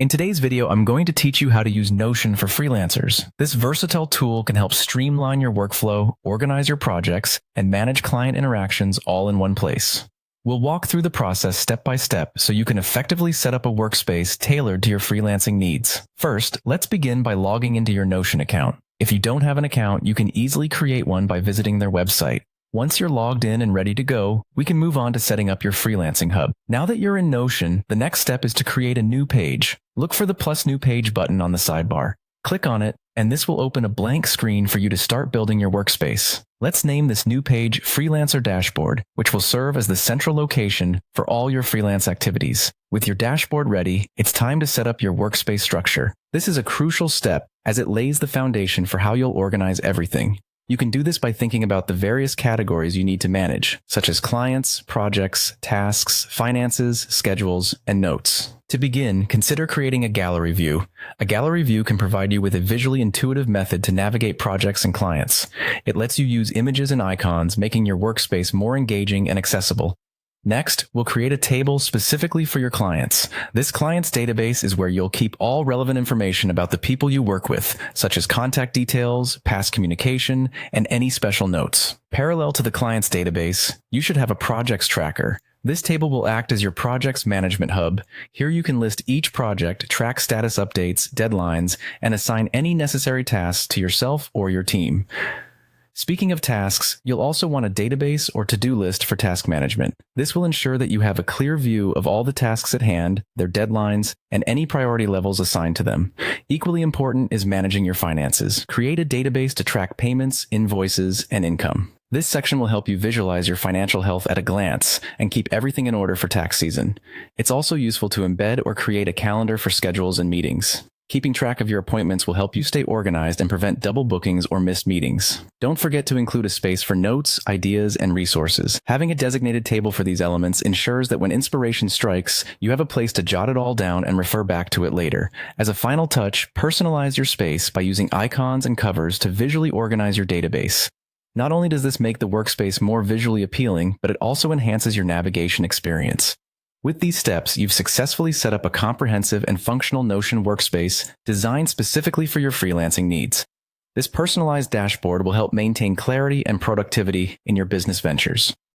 In today's video, I'm going to teach you how to use Notion for freelancers. This versatile tool can help streamline your workflow, organize your projects, and manage client interactions all in one place. We'll walk through the process step by step so you can effectively set up a workspace tailored to your freelancing needs. First, let's begin by logging into your Notion account. If you don't have an account, you can easily create one by visiting their website. Once you're logged in and ready to go, we can move on to setting up your freelancing hub. Now that you're in Notion, the next step is to create a new page. Look for the plus new page button on the sidebar. Click on it, and this will open a blank screen for you to start building your workspace. Let's name this new page Freelancer Dashboard, which will serve as the central location for all your freelance activities. With your dashboard ready, it's time to set up your workspace structure. This is a crucial step as it lays the foundation for how you'll organize everything. You can do this by thinking about the various categories you need to manage, such as clients, projects, tasks, finances, schedules, and notes. To begin, consider creating a gallery view. A gallery view can provide you with a visually intuitive method to navigate projects and clients. It lets you use images and icons, making your workspace more engaging and accessible. Next, we'll create a table specifically for your clients. This client's database is where you'll keep all relevant information about the people you work with, such as contact details, past communication, and any special notes. Parallel to the client's database, you should have a projects tracker. This table will act as your project's management hub. Here you can list each project, track status updates, deadlines, and assign any necessary tasks to yourself or your team. Speaking of tasks, you'll also want a database or to-do list for task management. This will ensure that you have a clear view of all the tasks at hand, their deadlines, and any priority levels assigned to them. Equally important is managing your finances. Create a database to track payments, invoices, and income. This section will help you visualize your financial health at a glance and keep everything in order for tax season. It's also useful to embed or create a calendar for schedules and meetings. Keeping track of your appointments will help you stay organized and prevent double bookings or missed meetings. Don't forget to include a space for notes, ideas, and resources. Having a designated table for these elements ensures that when inspiration strikes, you have a place to jot it all down and refer back to it later. As a final touch, personalize your space by using icons and covers to visually organize your database. Not only does this make the workspace more visually appealing, but it also enhances your navigation experience. With these steps, you've successfully set up a comprehensive and functional Notion workspace designed specifically for your freelancing needs. This personalized dashboard will help maintain clarity and productivity in your business ventures.